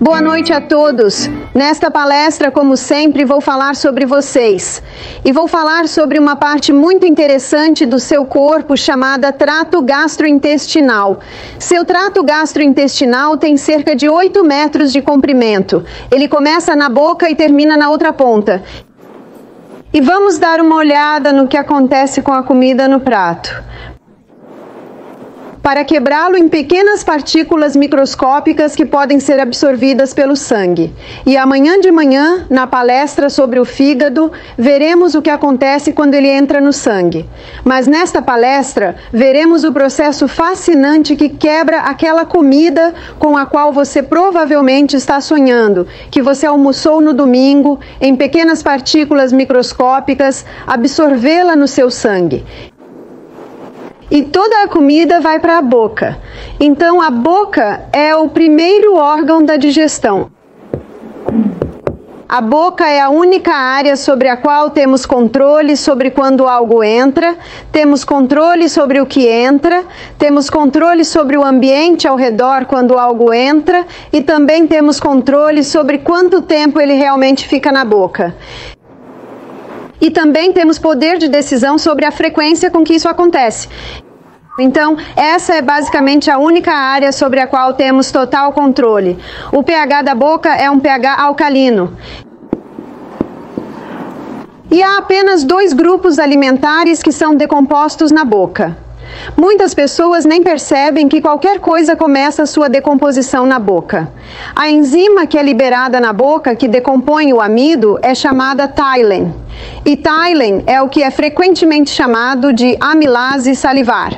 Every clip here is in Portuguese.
Boa noite a todos. Nesta palestra, como sempre, vou falar sobre vocês. E vou falar sobre uma parte muito interessante do seu corpo chamada trato gastrointestinal. Seu trato gastrointestinal tem cerca de 8 metros de comprimento. Ele começa na boca e termina na outra ponta. E vamos dar uma olhada no que acontece com a comida no prato. Para quebrá-lo em pequenas partículas microscópicas que podem ser absorvidas pelo sangue. E amanhã de manhã, na palestra sobre o fígado, veremos o que acontece quando ele entra no sangue. Mas nesta palestra, veremos o processo fascinante que quebra aquela comida com a qual você provavelmente está sonhando, que você almoçou no domingo, em pequenas partículas microscópicas, absorvê-la no seu sangue. E toda a comida vai para a boca. Então, a boca é o primeiro órgão da digestão. A boca é a única área sobre a qual temos controle sobre quando algo entra, temos controle sobre o que entra, temos controle sobre o ambiente ao redor quando algo entra e também temos controle sobre quanto tempo ele realmente fica na boca. E também temos poder de decisão sobre a frequência com que isso acontece. Então, essa é basicamente a única área sobre a qual temos total controle. O pH da boca é um pH alcalino. E há apenas 2 grupos alimentares que são decompostos na boca. Muitas pessoas nem percebem que qualquer coisa começa a sua decomposição na boca. A enzima que é liberada na boca, que decompõe o amido, é chamada ptyalin. E ptyalin é o que é frequentemente chamado de amilase salivar.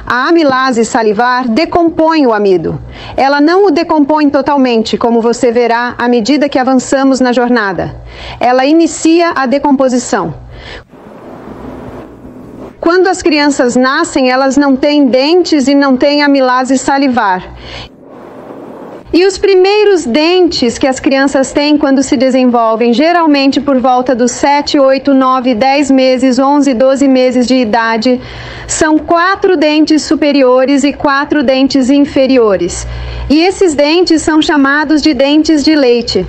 A amilase salivar decompõe o amido. Ela não o decompõe totalmente, como você verá à medida que avançamos na jornada. Ela inicia a decomposição. Quando as crianças nascem, elas não têm dentes e não têm amilase salivar. E os primeiros dentes que as crianças têm quando se desenvolvem, geralmente por volta dos 7, 8, 9, 10 meses, 11, 12 meses de idade, são 4 dentes superiores e 4 dentes inferiores. E esses dentes são chamados de dentes de leite.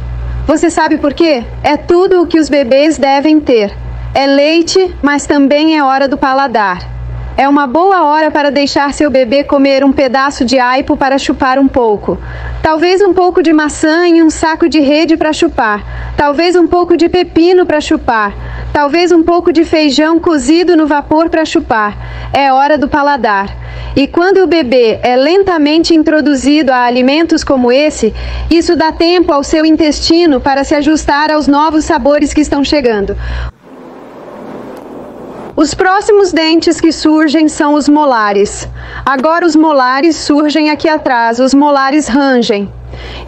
Você sabe por quê? É tudo o que os bebês devem ter. É leite, mas também é hora do paladar. É uma boa hora para deixar seu bebê comer um pedaço de aipo para chupar um pouco. Talvez um pouco de maçã e um saco de rede para chupar. Talvez um pouco de pepino para chupar. Talvez um pouco de feijão cozido no vapor para chupar. É hora do paladar. E quando o bebê é lentamente introduzido a alimentos como esse, isso dá tempo ao seu intestino para se ajustar aos novos sabores que estão chegando. Os próximos dentes que surgem são os molares. Agora os molares surgem aqui atrás, os molares rangem.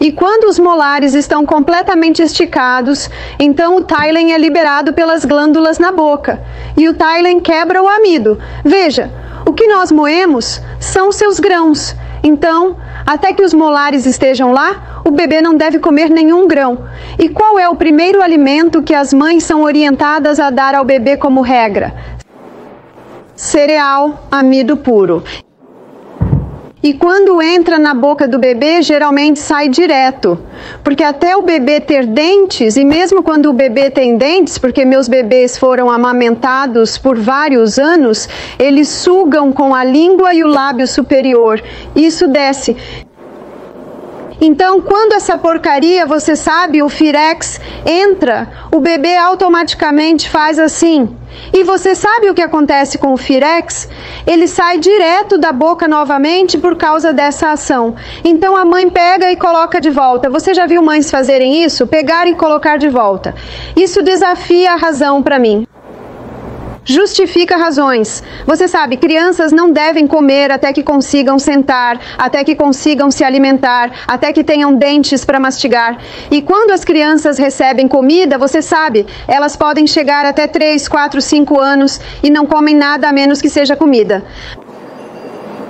E quando os molares estão completamente esticados, então o ptyalin é liberado pelas glândulas na boca. E o ptyalin quebra o amido. Veja, o que nós moemos são seus grãos. Então, até que os molares estejam lá, o bebê não deve comer nenhum grão. E qual é o primeiro alimento que as mães são orientadas a dar ao bebê como regra? Cereal, amido puro. E quando entra na boca do bebê, geralmente sai direto. Porque até o bebê ter dentes, e mesmo quando o bebê tem dentes, porque meus bebês foram amamentados por vários anos, eles sugam com a língua e o lábio superior. Isso desce. Então, quando essa porcaria, você sabe, o Firex entra, o bebê automaticamente faz assim. E você sabe o que acontece com o Firex? Ele sai direto da boca novamente por causa dessa ação. Então a mãe pega e coloca de volta. Você já viu mães fazerem isso? Pegar e colocar de volta. Isso desafia a razão para mim. Justifica razões. Você sabe, crianças não devem comer até que consigam sentar, até que consigam se alimentar, até que tenham dentes para mastigar. E quando as crianças recebem comida, você sabe, elas podem chegar até 3, 4, 5 anos e não comem nada a menos que seja comida.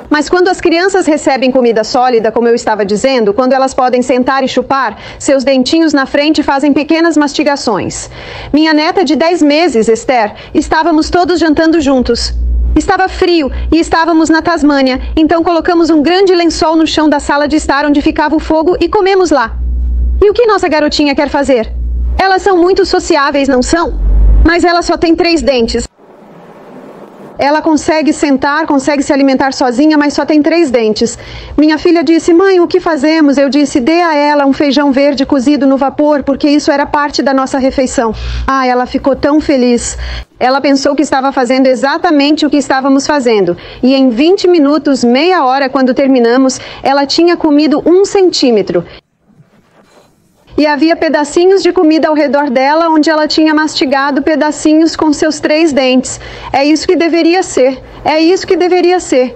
Mas quando as crianças recebem comida sólida, como eu estava dizendo, quando elas podem sentar e chupar, seus dentinhos na frente fazem pequenas mastigações. Minha neta de 10 meses, Esther, estávamos todos jantando juntos. Estava frio e estávamos na Tasmânia, então colocamos um grande lençol no chão da sala de estar onde ficava o fogo e comemos lá. E o que nossa garotinha quer fazer? Elas são muito sociáveis, não são? Mas ela só tem 3 dentes. Ela consegue sentar, consegue se alimentar sozinha, mas só tem 3 dentes. Minha filha disse: mãe, o que fazemos? Eu disse: dê a ela um feijão verde cozido no vapor, porque isso era parte da nossa refeição. Ah, ela ficou tão feliz. Ela pensou que estava fazendo exatamente o que estávamos fazendo. E em 20 minutos, meia hora, quando terminamos, ela tinha comido 1 centímetro. E havia pedacinhos de comida ao redor dela, onde ela tinha mastigado pedacinhos com seus 3 dentes. É isso que deveria ser. É isso que deveria ser.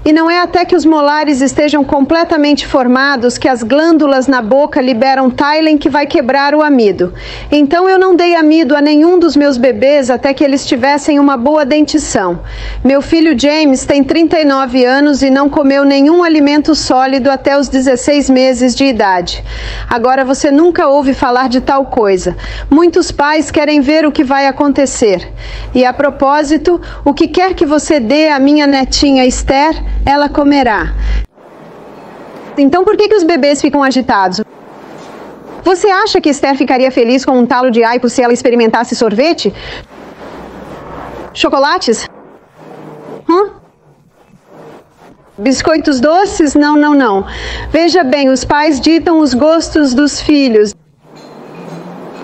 E não é até que os molares estejam completamente formados que as glândulas na boca liberam Tylen que vai quebrar o amido. Então eu não dei amido a nenhum dos meus bebês até que eles tivessem uma boa dentição. Meu filho James tem 39 anos e não comeu nenhum alimento sólido até os 16 meses de idade. Agora você nunca ouve falar de tal coisa. Muitos pais querem ver o que vai acontecer. E a propósito, o que quer que você dê à minha netinha Esther, ela comerá. Então por que os bebês ficam agitados? Você acha que Esther ficaria feliz com um talo de aipo se ela experimentasse sorvete? Chocolates? Biscoitos doces? Não, não, não. Veja bem, os pais ditam os gostos dos filhos.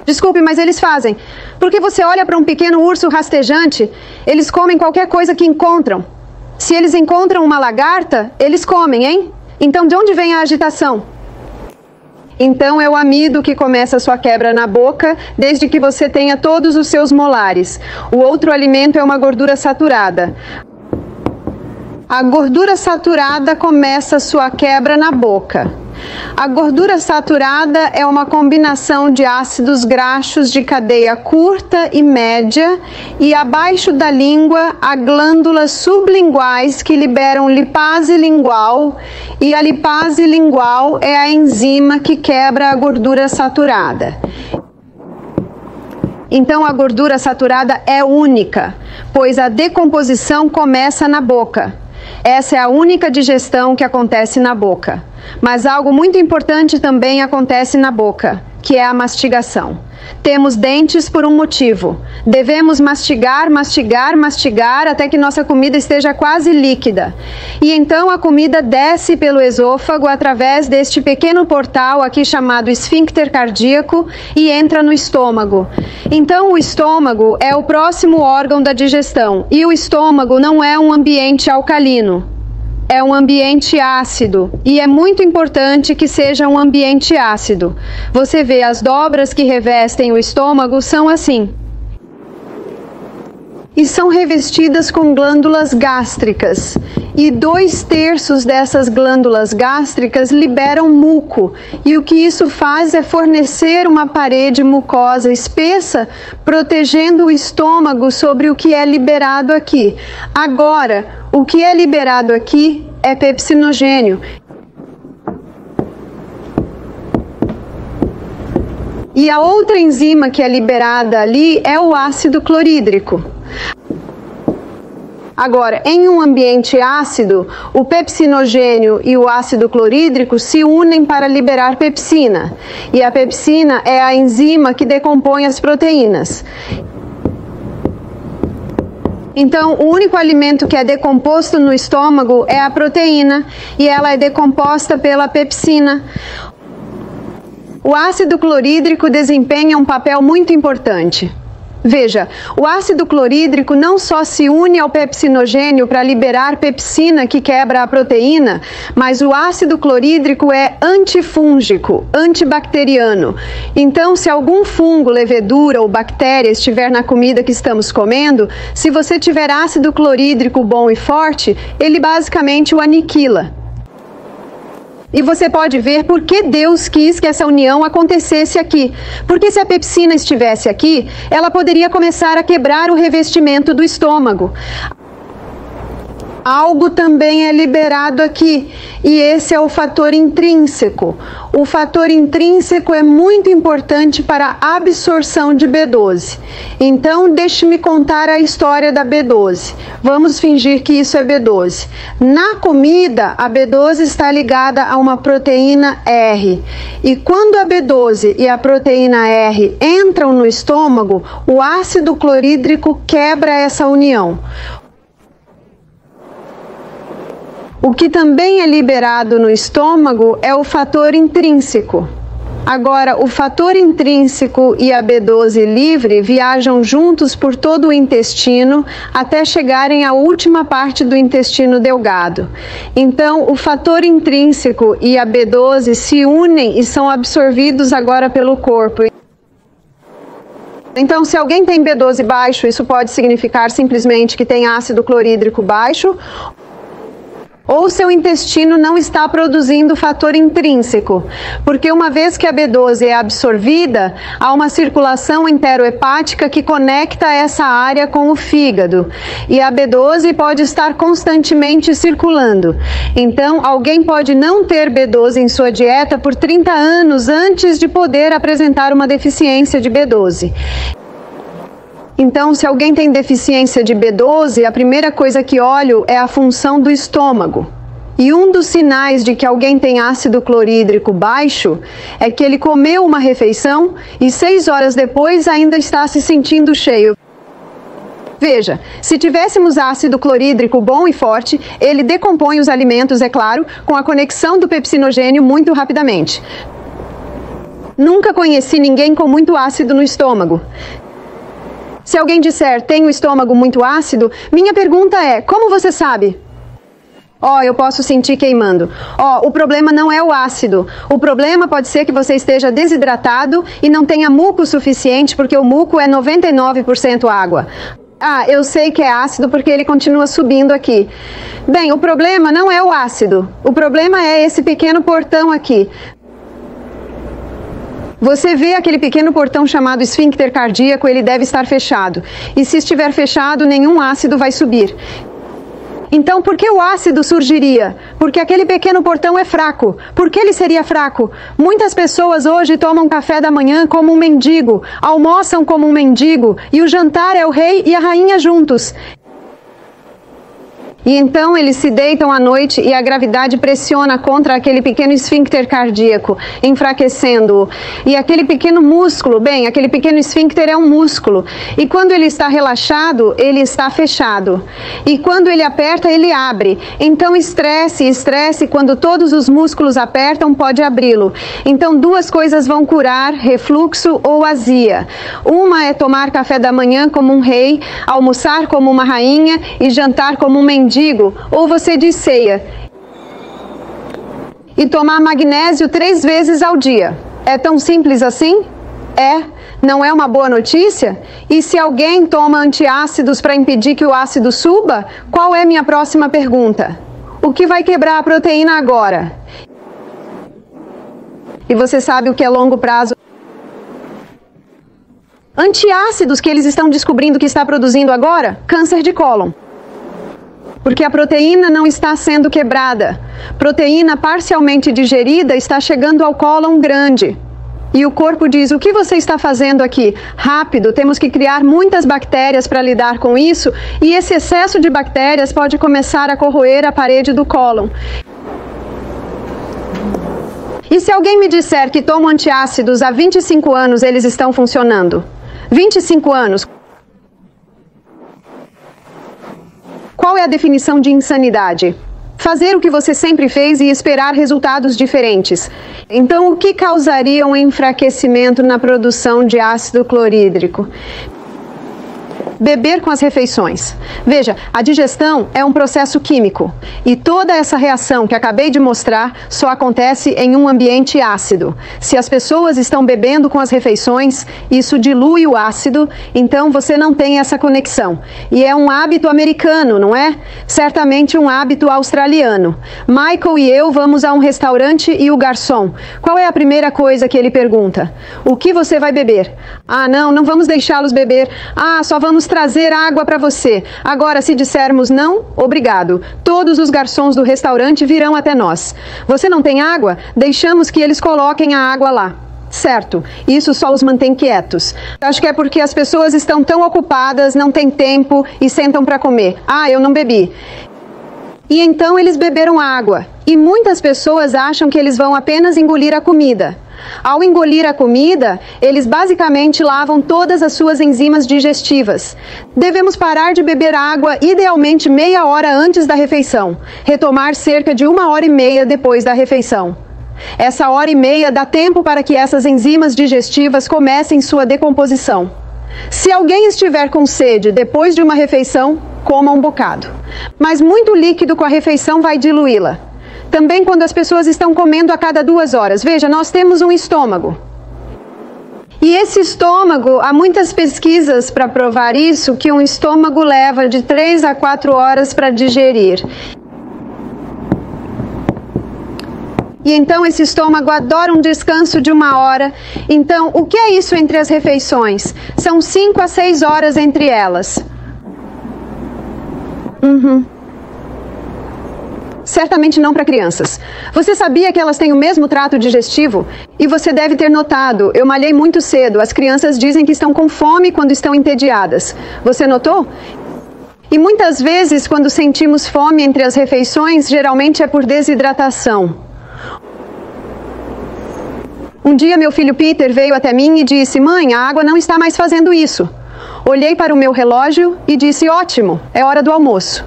Desculpe, mas eles fazem. Porque você olha para um pequeno urso rastejante, eles comem qualquer coisa que encontram. Se eles encontram uma lagarta, eles comem, hein? Então de onde vem a agitação? Então é o amido que começa a sua quebra na boca, desde que você tenha todos os seus molares. O outro alimento é uma gordura saturada. A gordura saturada começa a sua quebra na boca. A gordura saturada é uma combinação de ácidos graxos de cadeia curta e média, e abaixo da língua há glândulas sublinguais que liberam lipase lingual, e a lipase lingual é a enzima que quebra a gordura saturada. Então a gordura saturada é única, pois a decomposição começa na boca. Essa é a única digestão que acontece na boca. Mas algo muito importante também acontece na boca, que é a mastigação. Temos dentes por um motivo. Devemos mastigar, mastigar, mastigar até que nossa comida esteja quase líquida. E então a comida desce pelo esôfago através deste pequeno portal aqui chamado esfíncter cardíaco e entra no estômago. Então o estômago é o próximo órgão da digestão. E o estômago não é um ambiente alcalino. É um ambiente ácido, e é muito importante que seja um ambiente ácido. Você vê, as dobras que revestem o estômago são assim. E são revestidas com glândulas gástricas. E 2/3 dessas glândulas gástricas liberam muco. E o que isso faz é fornecer uma parede mucosa espessa, protegendo o estômago sobre o que é liberado aqui. Agora, o que é liberado aqui é pepsinogênio. E a outra enzima que é liberada ali é o ácido clorídrico. Agora, em um ambiente ácido, o pepsinogênio e o ácido clorídrico se unem para liberar pepsina. E a pepsina é a enzima que decompõe as proteínas. Então, o único alimento que é decomposto no estômago é a proteína, e ela é decomposta pela pepsina. O ácido clorídrico desempenha um papel muito importante. Veja, o ácido clorídrico não só se une ao pepsinogênio para liberar pepsina que quebra a proteína, mas o ácido clorídrico é antifúngico, antibacteriano. Então, se algum fungo, levedura ou bactéria estiver na comida que estamos comendo, se você tiver ácido clorídrico bom e forte, ele basicamente o aniquila. E você pode ver por que Deus quis que essa união acontecesse aqui. Porque se a pepsina estivesse aqui, ela poderia começar a quebrar o revestimento do estômago. algo também é liberado aqui, e esse é o fator intrínseco. O fator intrínseco é muito importante para a absorção de B12. Então, deixe-me contar a história da B12. Vamos fingir que isso é B12. Na comida, a B12 está ligada a uma proteína R. E quando a B12 e a proteína R entram no estômago, o ácido clorídrico quebra essa união. O que também é liberado no estômago é o fator intrínseco. Agora, o fator intrínseco e a B12 livre viajam juntos por todo o intestino até chegarem à última parte do intestino delgado. Então, o fator intrínseco e a B12 se unem e são absorvidos agora pelo corpo. Então, se alguém tem B12 baixo, isso pode significar simplesmente que tem ácido clorídrico baixo, ou seu intestino não está produzindo fator intrínseco, porque uma vez que a B12 é absorvida, há uma circulação enterohepática que conecta essa área com o fígado, e a B12 pode estar constantemente circulando. Então, alguém pode não ter B12 em sua dieta por 30 anos antes de poder apresentar uma deficiência de B12. Então, se alguém tem deficiência de B12, a primeira coisa que olho é a função do estômago. E um dos sinais de que alguém tem ácido clorídrico baixo é que ele comeu uma refeição e 6 horas depois ainda está se sentindo cheio. Veja, se tivéssemos ácido clorídrico bom e forte, ele decompõe os alimentos, é claro, com a conexão do pepsinogênio muito rapidamente. Nunca conheci ninguém com muito ácido no estômago. Se alguém disser, tenho o estômago muito ácido, minha pergunta é, como você sabe? Eu posso sentir queimando. O problema não é o ácido. O problema pode ser que você esteja desidratado e não tenha muco suficiente, porque o muco é 99% água. Eu sei que é ácido porque ele continua subindo aqui. Bem, o problema não é o ácido. O problema é esse pequeno portão aqui. Você vê aquele pequeno portão chamado esfíncter cardíaco, ele deve estar fechado. E se estiver fechado, nenhum ácido vai subir. Então, por que o ácido surgiria? Porque aquele pequeno portão é fraco. Por que ele seria fraco? Muitas pessoas hoje tomam café da manhã como um mendigo, almoçam como um mendigo, e o jantar é o rei e a rainha juntos. E então eles se deitam à noite e a gravidade pressiona contra aquele pequeno esfíncter cardíaco, enfraquecendo-o. E aquele pequeno músculo, aquele pequeno esfíncter é um músculo. E quando ele está relaxado, ele está fechado. E quando ele aperta, ele abre. Então estresse, quando todos os músculos apertam, pode abri-lo. Então duas coisas vão curar refluxo ou azia. Uma é tomar café da manhã como um rei, almoçar como uma rainha e jantar como um mendigo. Ou você diz ceia. E tomar magnésio 3 vezes ao dia. É tão simples assim? Não é uma boa notícia? E se alguém toma antiácidos para impedir que o ácido suba, qual é minha próxima pergunta? O que vai quebrar a proteína agora? E você sabe o que é longo prazo? Antiácidos que eles estão descobrindo que está produzindo agora? Câncer de cólon. Porque a proteína não está sendo quebrada. Proteína parcialmente digerida está chegando ao cólon grande. E o corpo diz, o que você está fazendo aqui? Rápido, temos que criar muitas bactérias para lidar com isso, e esse excesso de bactérias pode começar a corroer a parede do cólon. E se alguém me disser que tomo antiácidos há 25 anos, eles estão funcionando? 25 anos. Qual é a definição de insanidade? Fazer o que você sempre fez e esperar resultados diferentes. Então, o que causaria um enfraquecimento na produção de ácido clorídrico? Beber com as refeições. Veja, a digestão é um processo químico e toda essa reação que acabei de mostrar só acontece em um ambiente ácido. Se as pessoas estão bebendo com as refeições, isso dilui o ácido, então você não tem essa conexão. E é um hábito americano, não é? Certamente um hábito australiano. Michael e eu vamos a um restaurante e o garçom. Qual é a primeira coisa que ele pergunta? O que você vai beber? Não vamos deixá-los beber. Só vamos trazer água para você. Agora, se dissermos não, obrigado. Todos os garçons do restaurante virão até nós. Você não tem água? Deixamos que eles coloquem a água lá. Certo, isso só os mantém quietos. Acho que é porque as pessoas estão tão ocupadas, não têm tempo e sentam para comer. Ah, eu não bebi. E então eles beberam água. E muitas pessoas acham que eles vão apenas engolir a comida. Ao engolir a comida, eles basicamente lavam todas as suas enzimas digestivas. Devemos parar de beber água idealmente meia hora antes da refeição. Retomar cerca de 1h30 depois da refeição. Essa hora e meia dá tempo para que essas enzimas digestivas comecem sua decomposição. Se alguém estiver com sede depois de uma refeição, coma um bocado. Mas muito líquido com a refeição vai diluí-la. Também quando as pessoas estão comendo a cada 2 horas. Veja, nós temos um estômago. E esse estômago, há muitas pesquisas para provar isso, que um estômago leva de 3 a 4 horas para digerir. E então esse estômago adora um descanso de 1 hora. Então, o que é isso entre as refeições? São 5 a 6 horas entre elas. Certamente não para crianças. Você sabia que elas têm o mesmo trato digestivo? E você deve ter notado, eu malhei muito cedo. As crianças dizem que estão com fome quando estão entediadas. Você notou? E muitas vezes, quando sentimos fome entre as refeições, geralmente é por desidratação. Um dia meu filho Peter veio até mim e disse: "Mãe, a água não está mais fazendo isso." Olhei para o meu relógio e disse: "Ótimo, é hora do almoço."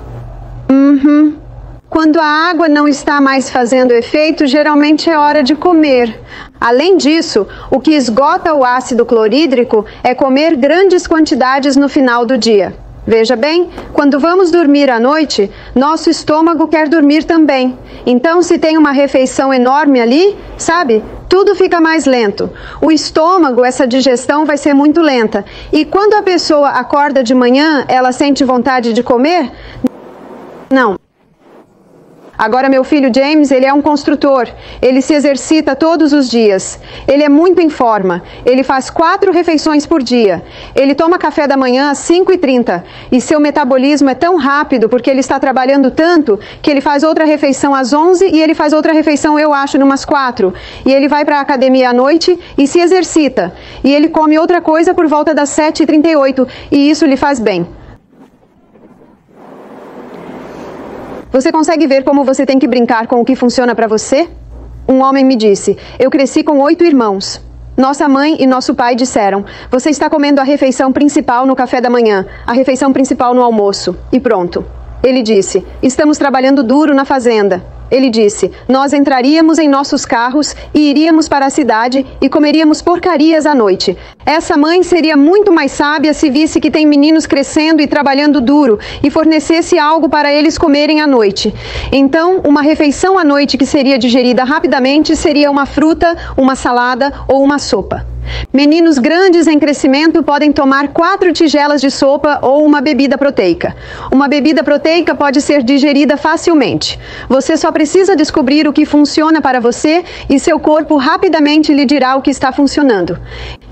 Quando a água não está mais fazendo efeito, geralmente é hora de comer. Além disso, o que esgota o ácido clorídrico é comer grandes quantidades no final do dia. Veja bem, quando vamos dormir à noite, nosso estômago quer dormir também. Então, se tem uma refeição enorme ali, sabe, tudo fica mais lento. O estômago, essa digestão vai ser muito lenta. E quando a pessoa acorda de manhã, ela sente vontade de comer? Não. Agora meu filho James, ele é um construtor, ele se exercita todos os dias, ele é muito em forma, ele faz 4 refeições por dia, ele toma café da manhã às 5h30 e seu metabolismo é tão rápido porque ele está trabalhando tanto que ele faz outra refeição às 11 e ele faz outra refeição, eu acho, numas 4, e ele vai para a academia à noite e se exercita, e ele come outra coisa por volta das 7h38 e isso lhe faz bem. Você consegue ver como você tem que brincar com o que funciona para você? Um homem me disse: "Eu cresci com 8 irmãos. Nossa mãe e nosso pai disseram: você está comendo a refeição principal no café da manhã, a refeição principal no almoço, e pronto." Ele disse: "Estamos trabalhando duro na fazenda." Ele disse: "Nós entraríamos em nossos carros e iríamos para a cidade e comeríamos porcarias à noite." Essa mãe seria muito mais sábia se visse que tem meninos crescendo e trabalhando duro e fornecesse algo para eles comerem à noite. Então, uma refeição à noite que seria digerida rapidamente seria uma fruta, uma salada ou uma sopa. Meninos grandes em crescimento podem tomar 4 tigelas de sopa ou uma bebida proteica. Uma bebida proteica pode ser digerida facilmente. Você só precisa descobrir o que funciona para você e seu corpo rapidamente lhe dirá o que está funcionando.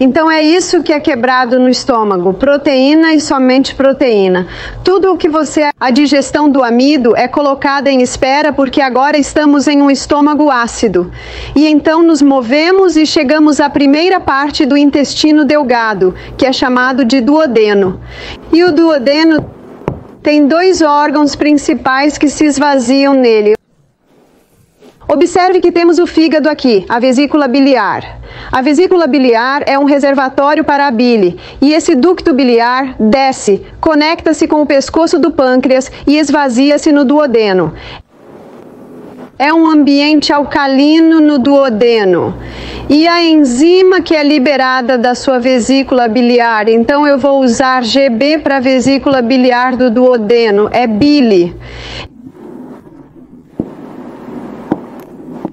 Então é isso que é quebrado no estômago, proteína e somente proteína. Tudo o que a digestão do amido é colocada em espera porque agora estamos em um estômago ácido. E então nos movemos e chegamos à primeira parte do intestino delgado, que é chamado de duodeno. E o duodeno tem 2 órgãos principais que se esvaziam nele. Observe que temos o fígado aqui, a vesícula biliar. A vesícula biliar é um reservatório para a bile, e esse ducto biliar desce, conecta-se com o pescoço do pâncreas e esvazia-se no duodeno. É um ambiente alcalino no duodeno. E a enzima que é liberada da sua vesícula biliar, então eu vou usar GB para a vesícula biliar do duodeno, é bile.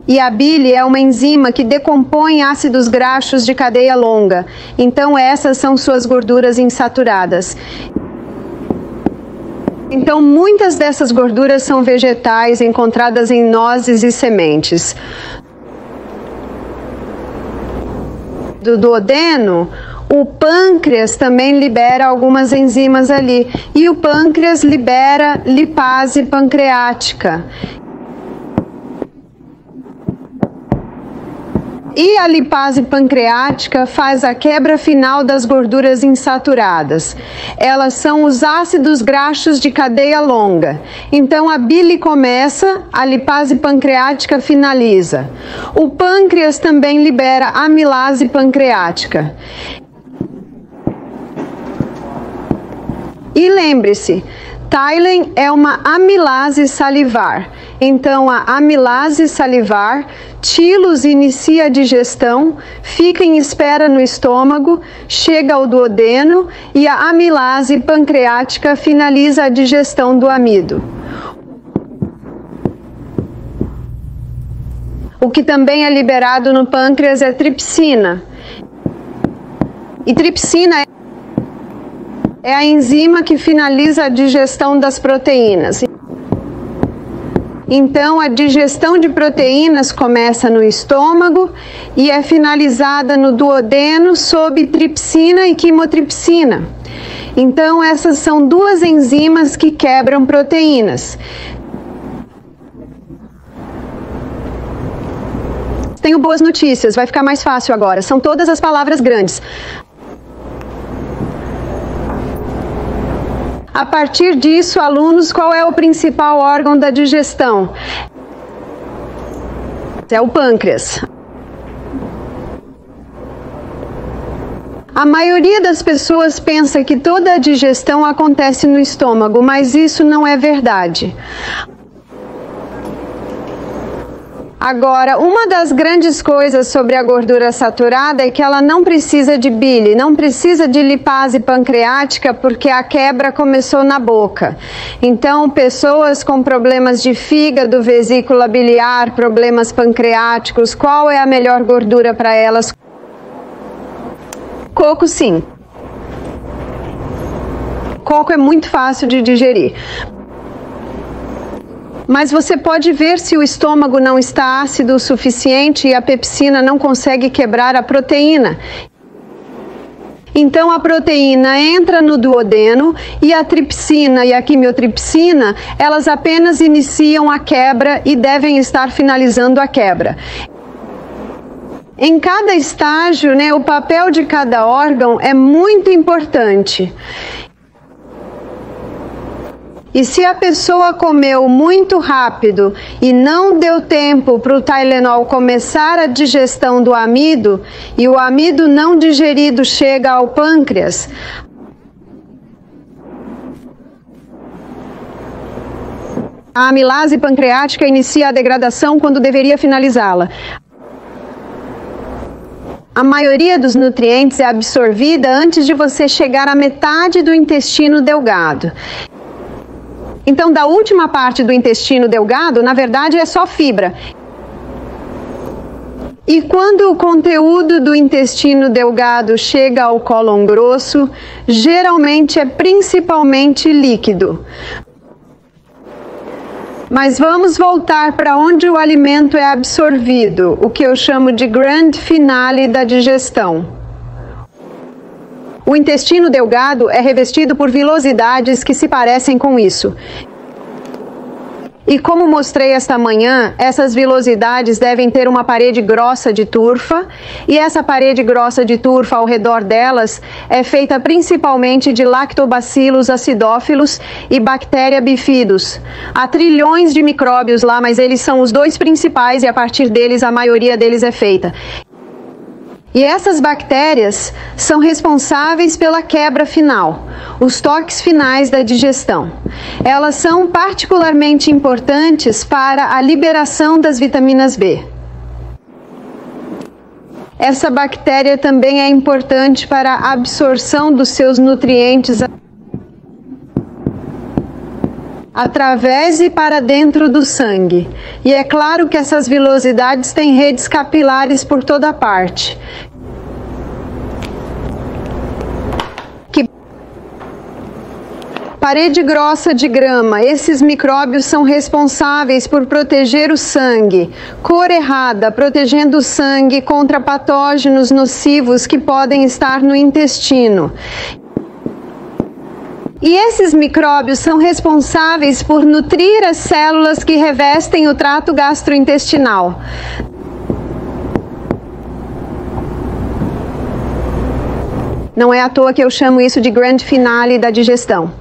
E a bile é uma enzima que decompõe ácidos graxos de cadeia longa. Então essas são suas gorduras insaturadas. Então, muitas dessas gorduras são vegetais encontradas em nozes e sementes. Do duodeno, O pâncreas também libera algumas enzimas ali. E o pâncreas libera lipase pancreática. E a lipase pancreática faz a quebra final das gorduras insaturadas. Elas são os ácidos graxos de cadeia longa. Então a bile começa, a lipase pancreática finaliza. O pâncreas também libera amilase pancreática. E lembre-se, Tylen é uma amilase salivar. Então, a amilase salivar, Thylos inicia a digestão, fica em espera no estômago, chega ao duodeno e a amilase pancreática finaliza a digestão do amido. O que também é liberado no pâncreas é tripsina. E tripsina é a enzima que finaliza a digestão das proteínas. Então, a digestão de proteínas começa no estômago e é finalizada no duodeno sob tripsina e quimotripsina. Então, essas são duas enzimas que quebram proteínas. Tenho boas notícias, vai ficar mais fácil agora. São todas as palavras grandes. A partir disso, alunos, qual é o principal órgão da digestão? É o pâncreas. A maioria das pessoas pensa que toda a digestão acontece no estômago, mas isso não é verdade. Agora, uma das grandes coisas sobre a gordura saturada é que ela não precisa de bile, não precisa de lipase pancreática, porque a quebra começou na boca. Então, pessoas com problemas de fígado, vesícula biliar, problemas pancreáticos, qual é a melhor gordura para elas? Coco, sim. Coco é muito fácil de digerir. Mas você pode ver se o estômago não está ácido o suficiente e a pepsina não consegue quebrar a proteína. Então a proteína entra no duodeno e a tripsina e a quimiotripsina, elas apenas iniciam a quebra e devem estar finalizando a quebra. Em cada estágio, o papel de cada órgão é muito importante. E se a pessoa comeu muito rápido e não deu tempo para o Tylenol começar a digestão do amido, e o amido não digerido chega ao pâncreas, a amilase pancreática inicia a degradação quando deveria finalizá-la. A maioria dos nutrientes é absorvida antes de você chegar à metade do intestino delgado. Então, da última parte do intestino delgado, na verdade, é só fibra. E quando o conteúdo do intestino delgado chega ao cólon grosso, geralmente é principalmente líquido. Mas vamos voltar para onde o alimento é absorvido, o que eu chamo de grande finale da digestão. O intestino delgado é revestido por vilosidades que se parecem com isso. E como mostrei esta manhã, essas vilosidades devem ter uma parede grossa de turfa, e essa parede grossa de turfa ao redor delas é feita principalmente de lactobacillus acidófilos e bactéria bifidus. Há trilhões de micróbios lá, mas eles são os dois principais e a partir deles a maioria deles é feita. E essas bactérias são responsáveis pela quebra final, os toques finais da digestão. Elas são particularmente importantes para a liberação das vitaminas B. Essa bactéria também é importante para a absorção dos seus nutrientes através e para dentro do sangue. E é claro que essas vilosidades têm redes capilares por toda parte, Parede grossa de grama. Esses micróbios são responsáveis por proteger o sangue. Cor errada, protegendo o sangue contra patógenos nocivos que podem estar no intestino. E esses micróbios são responsáveis por nutrir as células que revestem o trato gastrointestinal. Não é à toa que eu chamo isso de grande finale da digestão.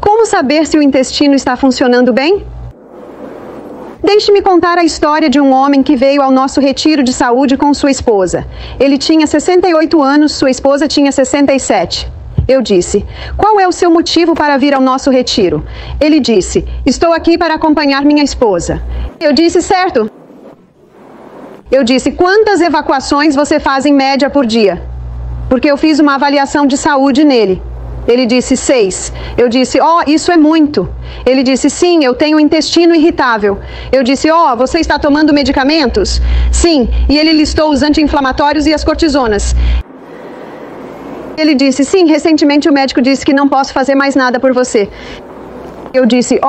Como saber se o intestino está funcionando bem? Deixe-me contar a história de um homem que veio ao nosso retiro de saúde com sua esposa. Ele tinha 68 anos, sua esposa tinha 67. Eu disse, qual é o seu motivo para vir ao nosso retiro? Ele disse, estou aqui para acompanhar minha esposa. Eu disse, certo. Eu disse, quantas evacuações você faz em média por dia? Porque eu fiz uma avaliação de saúde nele. Ele disse, 6. Eu disse, isso é muito. Ele disse, sim, eu tenho intestino irritável. Eu disse, você está tomando medicamentos? Sim, e ele listou os anti-inflamatórios e as cortisonas. Ele disse, sim, recentemente o médico disse que não posso fazer mais nada por você. Eu disse,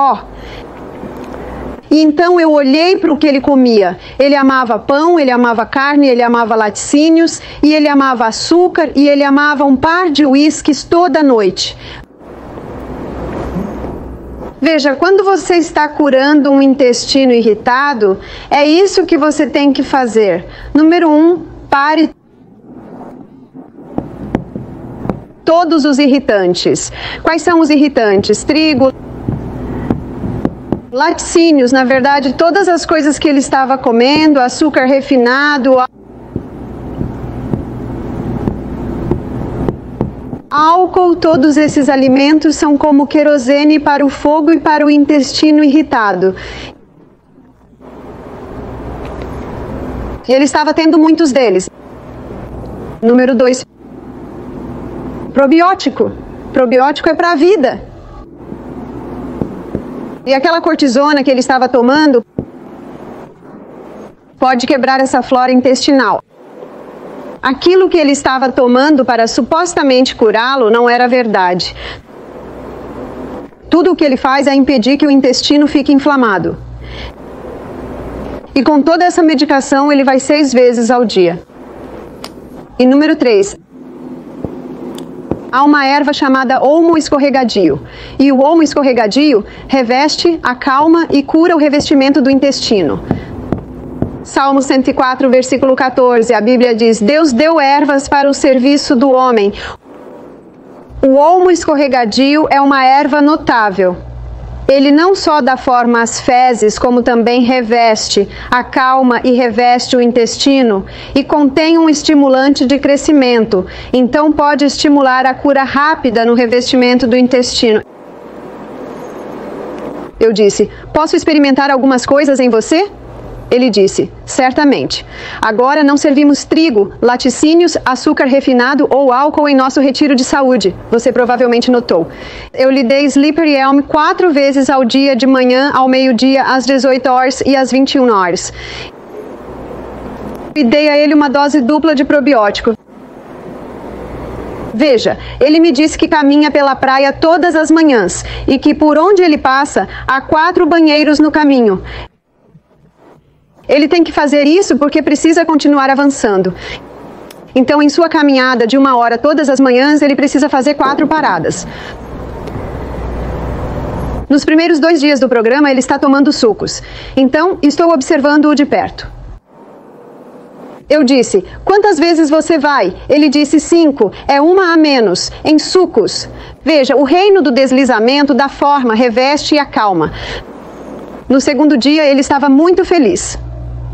E então eu olhei para o que ele comia. Ele amava pão, ele amava carne, ele amava laticínios, e ele amava açúcar, e ele amava um par de uísques toda noite. Veja, quando você está curando um intestino irritado, é isso que você tem que fazer. Número 1, pare todos os irritantes. Quais são os irritantes? Trigo, laticínios, na verdade, todas as coisas que ele estava comendo, açúcar refinado, álcool, todos esses alimentos são como querosene para o fogo e para o intestino irritado. Ele estava tendo muitos deles. Número 2, probiótico. Probiótico é para a vida. E aquela cortisona que ele estava tomando pode quebrar essa flora intestinal. Aquilo que ele estava tomando para supostamente curá-lo não era verdade. Tudo o que ele faz é impedir que o intestino fique inflamado. E com toda essa medicação ele vai 6 vezes ao dia. E número 3. Há uma erva chamada olmo escorregadio. E o olmo escorregadio reveste, acalma e cura o revestimento do intestino. Salmo 104, versículo 14, a Bíblia diz, Deus deu ervas para o serviço do homem. O olmo escorregadio é uma erva notável. Ele não só dá forma às fezes, como também reveste, acalma e reveste o intestino e contém um estimulante de crescimento, então pode estimular a cura rápida no revestimento do intestino. Eu disse, posso experimentar algumas coisas em você? Ele disse, certamente. Agora não servimos trigo, laticínios, açúcar refinado ou álcool em nosso retiro de saúde. Você provavelmente notou. Eu lhe dei Slippery Elm 4 vezes ao dia, de manhã, ao meio-dia, às 18 horas e às 21 horas. E dei a ele uma dose dupla de probiótico. Veja, ele me disse que caminha pela praia todas as manhãs e que por onde ele passa, há 4 banheiros no caminho. Ele tem que fazer isso porque precisa continuar avançando. Então, em sua caminhada de 1 hora todas as manhãs, ele precisa fazer 4 paradas. Nos primeiros 2 dias do programa, ele está tomando sucos. Então, estou observando-o de perto. Eu disse, quantas vezes você vai? Ele disse 5, é 1 a menos, em sucos. Veja, o reino do deslizamento dá forma, reveste e acalma. No segundo dia, ele estava muito feliz.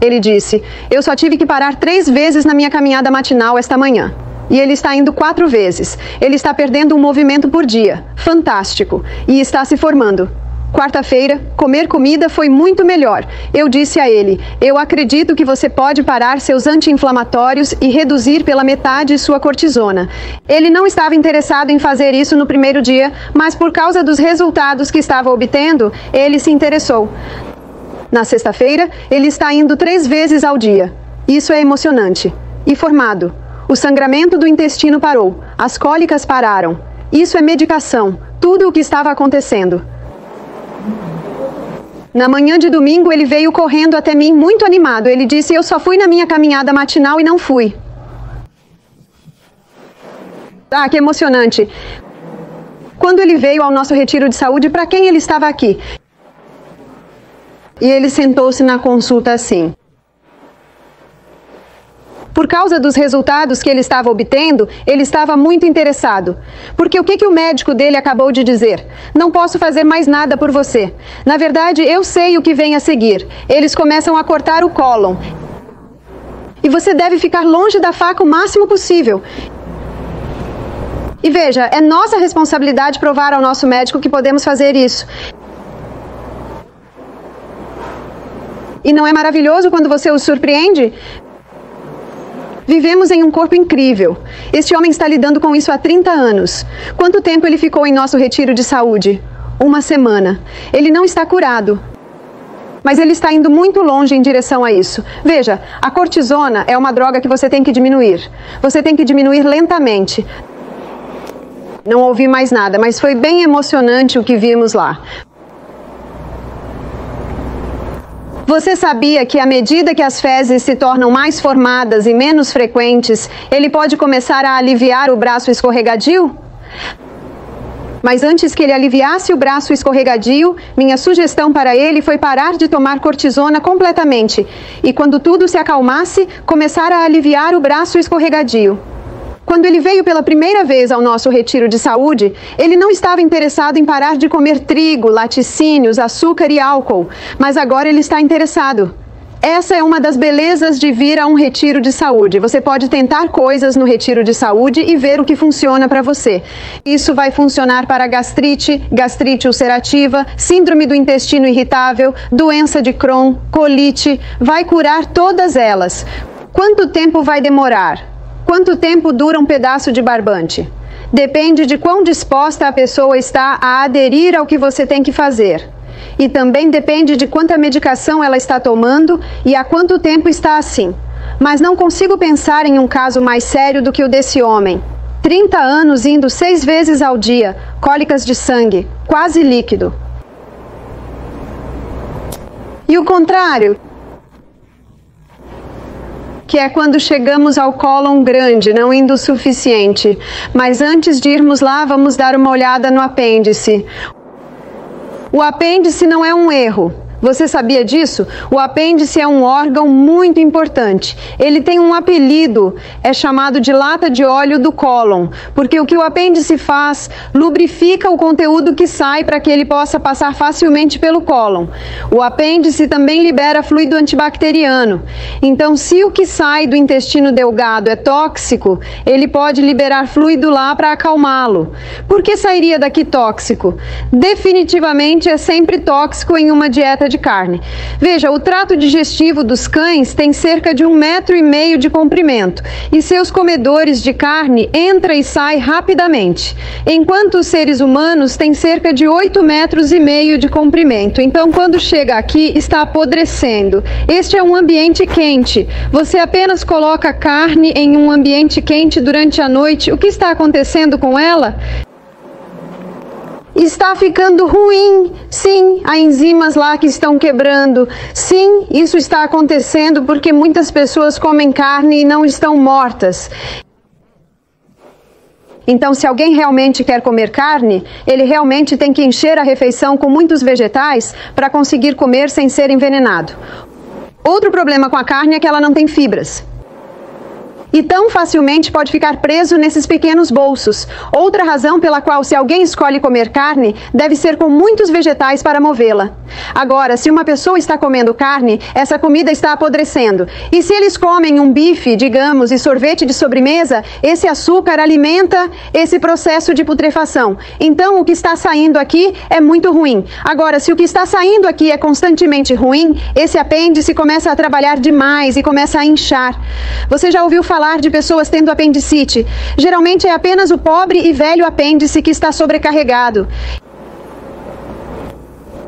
Ele disse, eu só tive que parar 3 vezes na minha caminhada matinal esta manhã. E ele está indo 4 vezes. Ele está perdendo um movimento por dia. Fantástico. E está se formando. Quarta-feira, comer comida foi muito melhor. Eu disse a ele, eu acredito que você pode parar seus anti-inflamatórios e reduzir pela metade sua cortisona. Ele não estava interessado em fazer isso no primeiro dia, mas por causa dos resultados que estava obtendo, ele se interessou. Na sexta-feira, ele está indo 3 vezes ao dia. Isso é emocionante. E formado. O sangramento do intestino parou. As cólicas pararam. Isso é medicação. Tudo o que estava acontecendo. Na manhã de domingo, ele veio correndo até mim, muito animado. Ele disse: eu só fui na minha caminhada matinal e não fui. Ah, que emocionante. Quando ele veio ao nosso retiro de saúde, para quem ele estava aqui? E ele sentou-se na consulta assim. Por causa dos resultados que ele estava obtendo, ele estava muito interessado. Porque o que o médico dele acabou de dizer? Não posso fazer mais nada por você. Na verdade, eu sei o que vem a seguir. Eles começam a cortar o cólon. E você deve ficar longe da faca o máximo possível. E veja, é nossa responsabilidade provar ao nosso médico que podemos fazer isso. E não é maravilhoso quando você o surpreende? Vivemos em um corpo incrível. Este homem está lidando com isso há 30 anos. Quanto tempo ele ficou em nosso retiro de saúde? 1 semana. Ele não está curado. Mas ele está indo muito longe em direção a isso. Veja, a cortisona é uma droga que você tem que diminuir. Você tem que diminuir lentamente. Não ouvi mais nada, mas foi bem emocionante o que vimos lá. Você sabia que à medida que as fezes se tornam mais formadas e menos frequentes, ele pode começar a aliviar o braço escorregadio? Mas antes que ele aliviasse o braço escorregadio, minha sugestão para ele foi parar de tomar cortisona completamente e, quando tudo se acalmasse, começar a aliviar o braço escorregadio. Quando ele veio pela primeira vez ao nosso retiro de saúde, ele não estava interessado em parar de comer trigo, laticínios, açúcar e álcool, mas agora ele está interessado. Essa é uma das belezas de vir a um retiro de saúde. Você pode tentar coisas no retiro de saúde e ver o que funciona para você. Isso vai funcionar para gastrite, gastrite ulcerativa, síndrome do intestino irritável, doença de Crohn, colite. Vai curar todas elas. Quanto tempo vai demorar? Quanto tempo dura um pedaço de barbante? Depende de quão disposta a pessoa está a aderir ao que você tem que fazer. E também depende de quanta medicação ela está tomando e há quanto tempo está assim. Mas não consigo pensar em um caso mais sério do que o desse homem. 30 anos indo 6 vezes ao dia, cólicas de sangue, quase líquido. E o contrário, que é quando chegamos ao cólon grande, não indo o suficiente. Mas antes de irmos lá, vamos dar uma olhada no apêndice. O apêndice não é um erro. Você sabia disso? O apêndice é um órgão muito importante. Ele tem um apelido, é chamado de lata de óleo do cólon, porque o que o apêndice faz, lubrifica o conteúdo que sai para que ele possa passar facilmente pelo cólon. O apêndice também libera fluido antibacteriano. Então, se o que sai do intestino delgado é tóxico, ele pode liberar fluido lá para acalmá-lo. Por que sairia daqui tóxico? Definitivamente é sempre tóxico em uma dieta de carne. Veja, o trato digestivo dos cães tem cerca de 1,5 metro de comprimento e seus comedores de carne entra e sai rapidamente, enquanto os seres humanos têm cerca de 8,5 metros de comprimento. Então, quando chega aqui, está apodrecendo. Este é um ambiente quente. Você apenas coloca carne em um ambiente quente durante a noite. O que está acontecendo com ela? Está ficando ruim. Sim, há enzimas lá que estão quebrando. Sim, isso está acontecendo porque muitas pessoas comem carne e não estão mortas. Então, se alguém realmente quer comer carne, ele realmente tem que encher a refeição com muitos vegetais para conseguir comer sem ser envenenado. Outro problema com a carne é que ela não tem fibras. E tão facilmente pode ficar preso nesses pequenos bolsos. Outra razão pela qual, se alguém escolhe comer carne, deve ser com muitos vegetais para movê-la. Agora, se uma pessoa está comendo carne, essa comida está apodrecendo. E se eles comem um bife, digamos, e sorvete de sobremesa, esse açúcar alimenta esse processo de putrefação. Então, o que está saindo aqui é muito ruim. Agora, se o que está saindo aqui é constantemente ruim, esse apêndice começa a trabalhar demais e começa a inchar. Você já ouviu falar de pessoas tendo apendicite? Geralmente é apenas o pobre e velho apêndice que está sobrecarregado.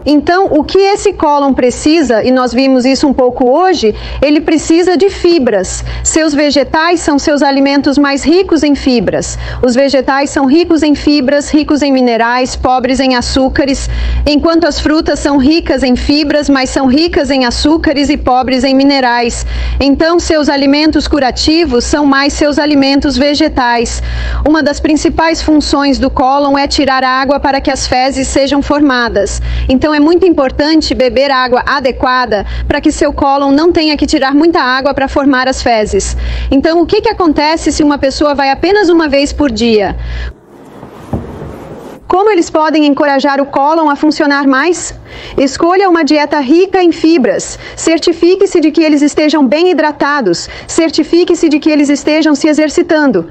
Então, o que esse cólon precisa, e nós vimos isso um pouco hoje, ele precisa de fibras. Seus vegetais são seus alimentos mais ricos em fibras. Os vegetais são ricos em fibras, ricos em minerais, pobres em açúcares, enquanto as frutas são ricas em fibras, mas são ricas em açúcares e pobres em minerais. Então, seus alimentos curativos são mais seus alimentos vegetais. Uma das principais funções do cólon é tirar água para que as fezes sejam formadas. Então, é muito importante beber água adequada para que seu cólon não tenha que tirar muita água para formar as fezes. Então, o que acontece se uma pessoa vai apenas uma vez por dia? Como eles podem encorajar o cólon a funcionar mais? Escolha uma dieta rica em fibras. Certifique-se de que eles estejam bem hidratados. Certifique-se de que eles estejam se exercitando.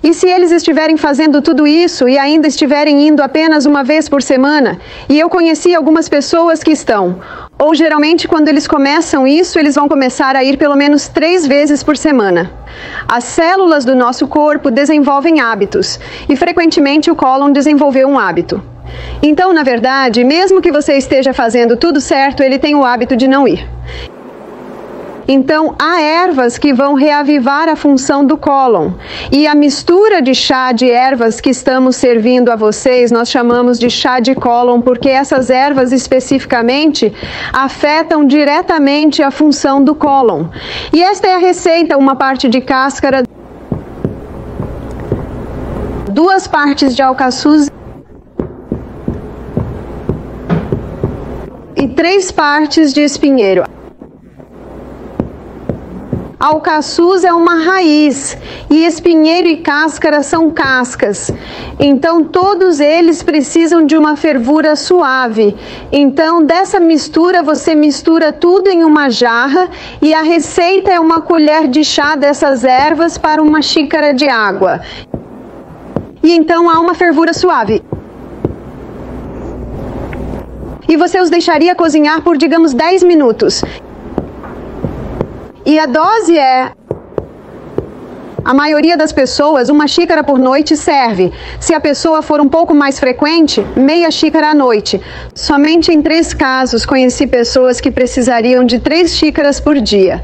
E se eles estiverem fazendo tudo isso e ainda estiverem indo apenas uma vez por semana, e eu conheci algumas pessoas que estão, ou geralmente quando eles começam isso, eles vão começar a ir pelo menos 3 vezes por semana. As células do nosso corpo desenvolvem hábitos, e frequentemente o cólon desenvolveu um hábito. Então, na verdade, mesmo que você esteja fazendo tudo certo, ele tem o hábito de não ir. Então, há ervas que vão reavivar a função do cólon. E a mistura de chá de ervas que estamos servindo a vocês, nós chamamos de chá de cólon, porque essas ervas especificamente afetam diretamente a função do cólon. E esta é a receita: uma parte de cáscara, 2 partes de alcaçuz e 3 partes de espinheiro. Alcaçuz é uma raiz e espinheiro e cáscara são cascas. Então, todos eles precisam de uma fervura suave. Então, dessa mistura, você mistura tudo em uma jarra e a receita é 1 colher de chá dessas ervas para 1 xícara de água. E então há uma fervura suave. E você os deixaria cozinhar por, digamos, 10 minutos. E a dose é, a maioria das pessoas, 1 xícara por noite serve. Se a pessoa for um pouco mais frequente, meia xícara à noite. Somente em 3 casos conheci pessoas que precisariam de 3 xícaras por dia.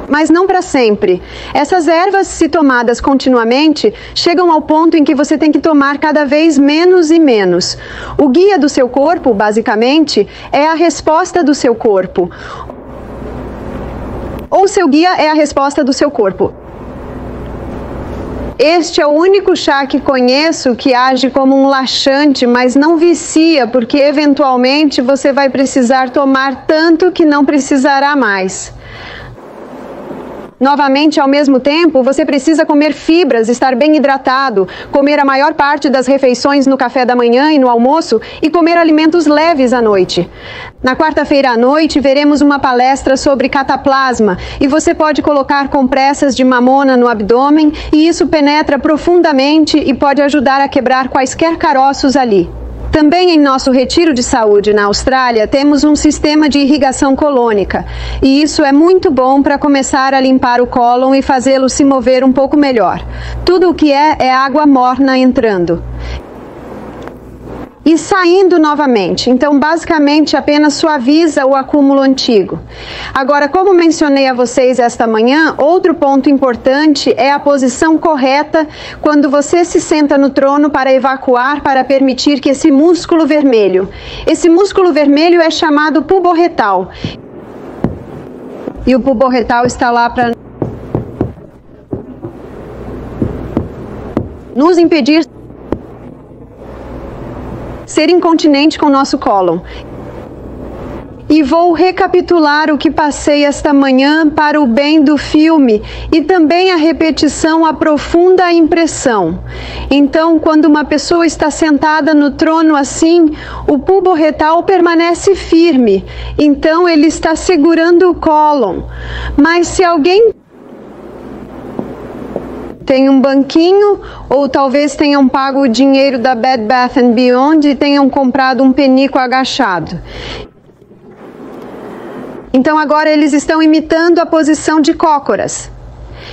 Mas não para sempre. Essas ervas, se tomadas continuamente, chegam ao ponto em que você tem que tomar cada vez menos e menos. O guia do seu corpo, basicamente, é a resposta do seu corpo. Ou seu guia é a resposta do seu corpo. Este é o único chá que conheço que age como um laxante, mas não vicia, porque eventualmente você vai precisar tomar tanto que não precisará mais. Novamente, ao mesmo tempo, você precisa comer fibras, estar bem hidratado, comer a maior parte das refeições no café da manhã e no almoço e comer alimentos leves à noite. Na quarta-feira à noite, veremos uma palestra sobre cataplasma e você pode colocar compressas de mamona no abdômen e isso penetra profundamente e pode ajudar a quebrar quaisquer caroços ali. Também em nosso retiro de saúde na Austrália, temos um sistema de irrigação colônica, e isso é muito bom para começar a limpar o cólon e fazê-lo se mover um pouco melhor. Tudo o que é água morna entrando e saindo novamente. Então, basicamente, apenas suaviza o acúmulo antigo. Agora, como mencionei a vocês esta manhã, outro ponto importante é a posição correta quando você se senta no trono para evacuar, para permitir que esse músculo vermelho é chamado pubo-retal. E o pubo-retal está lá para nos impedir ser incontinente com o nosso cólon. E vou recapitular o que passei esta manhã para o bem do filme e também a repetição aprofunda a impressão. Então, quando uma pessoa está sentada no trono assim, o pubo-retal permanece firme. Então, ele está segurando o cólon. Mas se alguém tem um banquinho, ou talvez tenham pago o dinheiro da Bed Bath & Beyond e tenham comprado um penico agachado. Então agora eles estão imitando a posição de cócoras.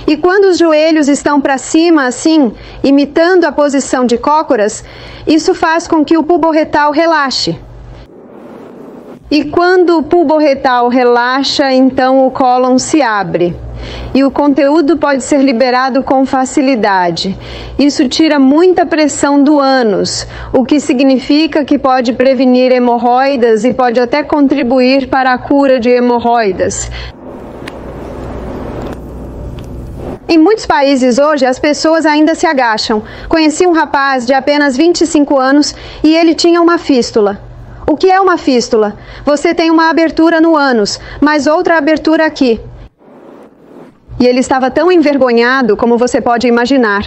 E quando os joelhos estão para cima, assim, imitando a posição de cócoras, isso faz com que o pulbo retal relaxe. E quando o pulbo retal relaxa, então o cólon se abre. E o conteúdo pode ser liberado com facilidade. Isso tira muita pressão do ânus, o que significa que pode prevenir hemorroidas e pode até contribuir para a cura de hemorroidas. Em muitos países hoje, as pessoas ainda se agacham. Conheci um rapaz de apenas 25 anos e ele tinha uma fístula. O que é uma fístula? Você tem uma abertura no ânus, mas outra abertura aqui. E ele estava tão envergonhado como você pode imaginar.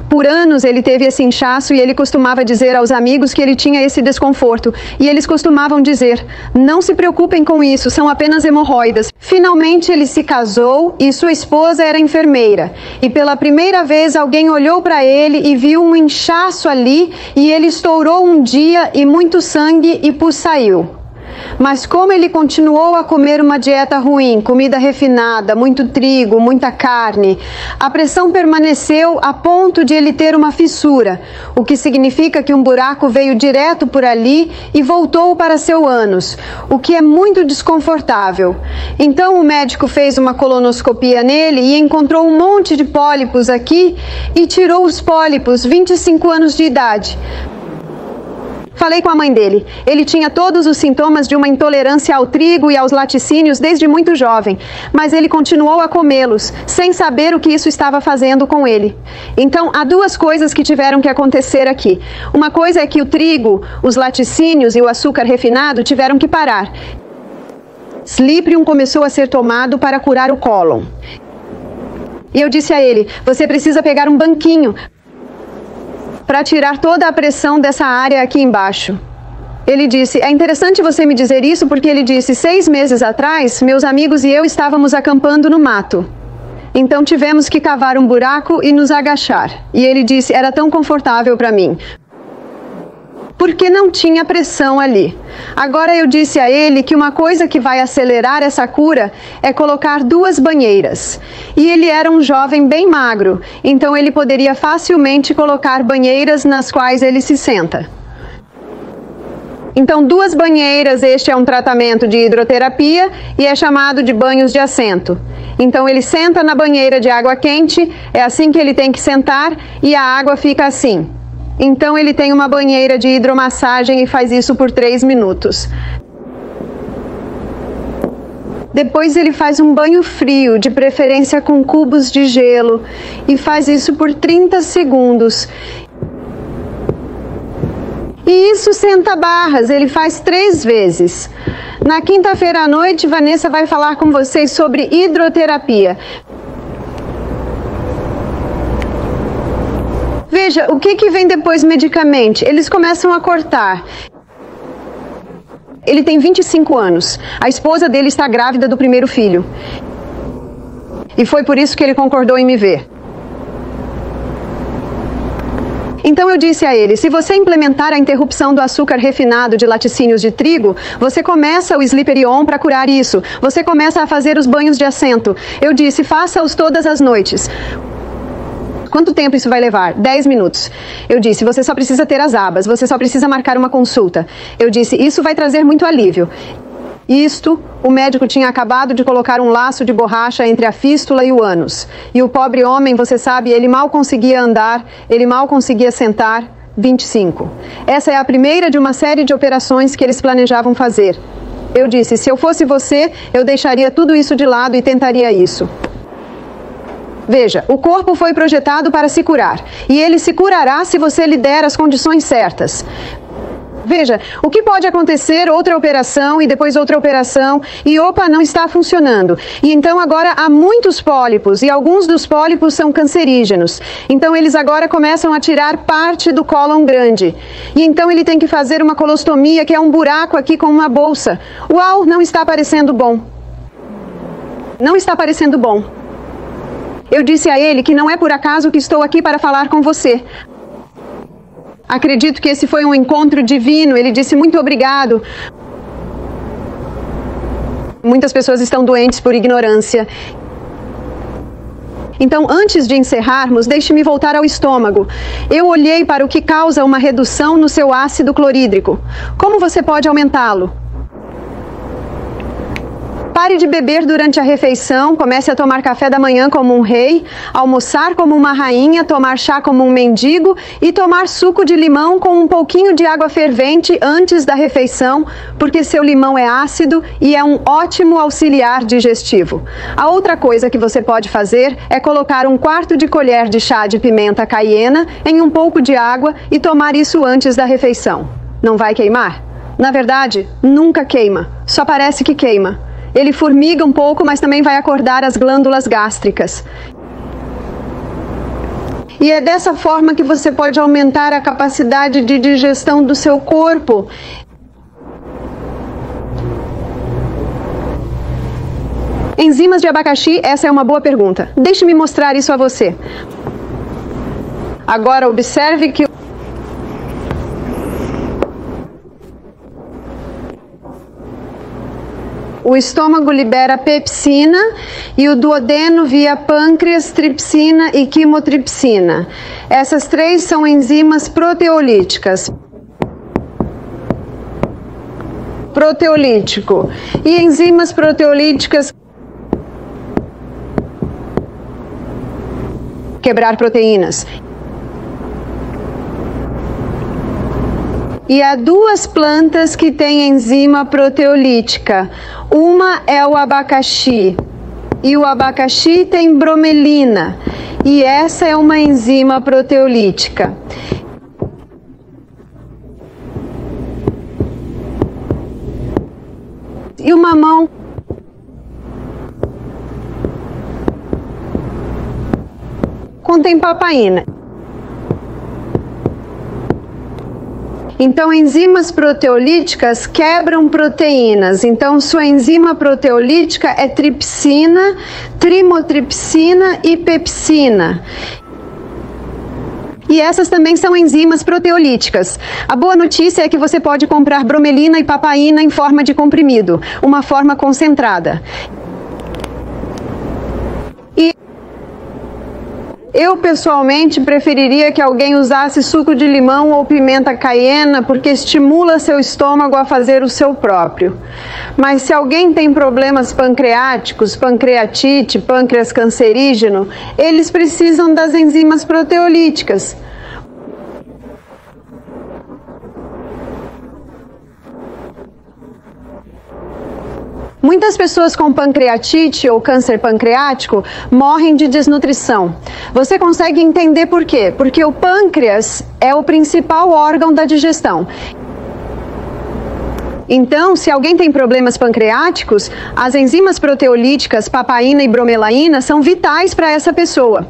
Por anos ele teve esse inchaço e ele costumava dizer aos amigos que ele tinha esse desconforto. E eles costumavam dizer, não se preocupem com isso, são apenas hemorroidas. Finalmente ele se casou e sua esposa era enfermeira. E pela primeira vez alguém olhou para ele e viu um inchaço ali e ele estourou um dia e muito sangue e pus saiu. Mas como ele continuou a comer uma dieta ruim, comida refinada, muito trigo, muita carne, a pressão permaneceu a ponto de ele ter uma fissura, o que significa que um buraco veio direto por ali e voltou para seu ânus, o que é muito desconfortável. Então o médico fez uma colonoscopia nele e encontrou um monte de pólipos aqui e tirou os pólipos, 25 anos de idade. Falei com a mãe dele. Ele tinha todos os sintomas de uma intolerância ao trigo e aos laticínios desde muito jovem, mas ele continuou a comê-los, sem saber o que isso estava fazendo com ele. Então, há duas coisas que tiveram que acontecer aqui. Uma coisa é que o trigo, os laticínios e o açúcar refinado tiveram que parar. Sliprium começou a ser tomado para curar o cólon. E eu disse a ele, você precisa pegar um banquinho para tirar toda a pressão dessa área aqui embaixo. Ele disse, é interessante você me dizer isso, porque ele disse, 6 meses atrás, meus amigos e eu estávamos acampando no mato. Então tivemos que cavar um buraco e nos agachar. E ele disse, era tão confortável para mim, porque não tinha pressão ali. Agora eu disse a ele que uma coisa que vai acelerar essa cura é colocar 2 banheiras. E ele era um jovem bem magro, então ele poderia facilmente colocar banheiras nas quais ele se senta. Então 2 banheiras, este é um tratamento de hidroterapia e é chamado de banhos de assento. Então ele senta na banheira de água quente, é assim que ele tem que sentar e a água fica assim. Então ele tem uma banheira de hidromassagem e faz isso por 3 minutos. Depois ele faz um banho frio, de preferência com cubos de gelo, e faz isso por 30 segundos. E isso senta barras, ele faz 3 vezes. Na quinta-feira à noite, Vanessa vai falar com vocês sobre hidroterapia. Veja, o que vem depois medicamente? Eles começam a cortar. Ele tem 25 anos. A esposa dele está grávida do primeiro filho. E foi por isso que ele concordou em me ver. Então eu disse a ele, se você implementar a interrupção do açúcar refinado de laticínios de trigo, você começa o Sliperion para curar isso. Você começa a fazer os banhos de assento. Eu disse, faça-os todas as noites. Quanto tempo isso vai levar? 10 minutos. Eu disse, você só precisa ter as abas, você só precisa marcar uma consulta. Eu disse, isso vai trazer muito alívio. Isto, o médico tinha acabado de colocar um laço de borracha entre a fístula e o ânus. E o pobre homem, você sabe, ele mal conseguia andar, ele mal conseguia sentar. 25. Essa é a primeira de uma série de operações que eles planejavam fazer. Eu disse, se eu fosse você, eu deixaria tudo isso de lado e tentaria isso. Veja, o corpo foi projetado para se curar, e ele se curará se você lhe der as condições certas. Veja, o que pode acontecer, outra operação e depois outra operação, e opa, não está funcionando. E então agora há muitos pólipos, e alguns dos pólipos são cancerígenos. Então eles agora começam a tirar parte do cólon grande. E então ele tem que fazer uma colostomia, que é um buraco aqui com uma bolsa. Uau, não está parecendo bom. Não está parecendo bom. Eu disse a ele que não é por acaso que estou aqui para falar com você. Acredito que esse foi um encontro divino. Ele disse muito obrigado. Muitas pessoas estão doentes por ignorância. Então, antes de encerrarmos, deixe-me voltar ao estômago. Eu olhei para o que causa uma redução no seu ácido clorídrico. Como você pode aumentá-lo? Pare de beber durante a refeição, comece a tomar café da manhã como um rei, almoçar como uma rainha, tomar chá como um mendigo e tomar suco de limão com um pouquinho de água fervente antes da refeição, porque seu limão é ácido e é um ótimo auxiliar digestivo. A outra coisa que você pode fazer é colocar 1/4 de colher de chá de pimenta caiena em um pouco de água e tomar isso antes da refeição. Não vai queimar? Na verdade, nunca queima, só parece que queima. Ele formiga um pouco, mas também vai acordar as glândulas gástricas. E é dessa forma que você pode aumentar a capacidade de digestão do seu corpo. Enzimas de abacaxi, essa é uma boa pergunta. Deixe-me mostrar isso a você. Agora observe que o estômago libera pepsina e o duodeno via pâncreas, tripsina e quimotripsina. Essas três são enzimas proteolíticas. Proteolítico. E enzimas proteolíticas quebrar proteínas. E há duas plantas que têm enzima proteolítica. Uma é o abacaxi. E o abacaxi tem bromelina. E essa é uma enzima proteolítica. E o mamão contém papaína. Então, enzimas proteolíticas quebram proteínas. Então, sua enzima proteolítica é tripsina, trimotripsina e pepsina. E essas também são enzimas proteolíticas. A boa notícia é que você pode comprar bromelina e papaína em forma de comprimido, uma forma concentrada. Eu, pessoalmente, preferiria que alguém usasse suco de limão ou pimenta caiena, porque estimula seu estômago a fazer o seu próprio. Mas se alguém tem problemas pancreáticos, pancreatite, pâncreas cancerígeno, eles precisam das enzimas proteolíticas. Muitas pessoas com pancreatite ou câncer pancreático morrem de desnutrição. Você consegue entender por quê? Porque o pâncreas é o principal órgão da digestão. Então, se alguém tem problemas pancreáticos, as enzimas proteolíticas, papaína e bromelaína, são vitais para essa pessoa.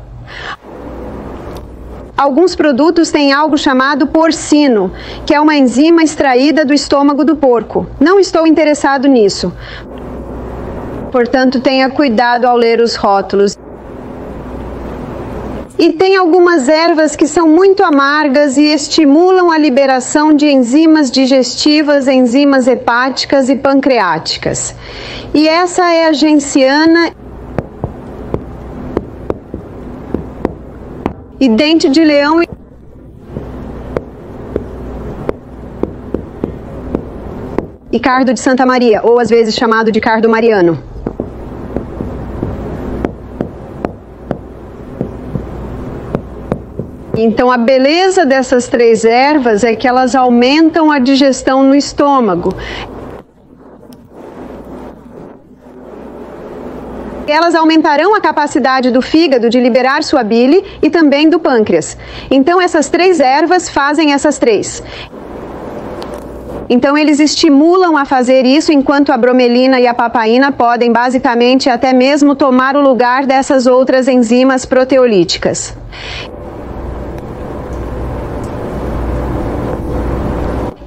Alguns produtos têm algo chamado porcino, que é uma enzima extraída do estômago do porco. Não estou interessado nisso. Portanto, tenha cuidado ao ler os rótulos. E tem algumas ervas que são muito amargas e estimulam a liberação de enzimas digestivas, enzimas hepáticas e pancreáticas. E essa é a genciana e dente de leão e cardo de Santa Maria, ou às vezes chamado de cardo mariano. Então, a beleza dessas três ervas é que elas aumentam a digestão no estômago. Elas aumentarão a capacidade do fígado de liberar sua bile e também do pâncreas. Então, essas três ervas fazem essas três. Então, eles estimulam a fazer isso, enquanto a bromelina e a papaína podem, basicamente, até mesmo tomar o lugar dessas outras enzimas proteolíticas.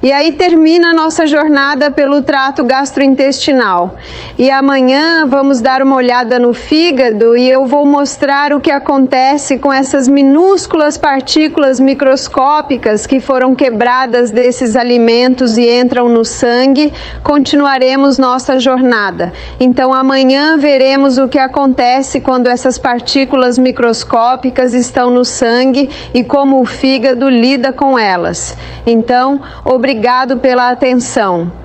E aí termina a nossa jornada pelo trato gastrointestinal. E amanhã vamos dar uma olhada no fígado e eu vou mostrar o que acontece com essas minúsculas partículas microscópicas que foram quebradas desses alimentos e entram no sangue. Continuaremos nossa jornada. Então amanhã veremos o que acontece quando essas partículas microscópicas estão no sangue e como o fígado lida com elas. Então, obrigado pela atenção.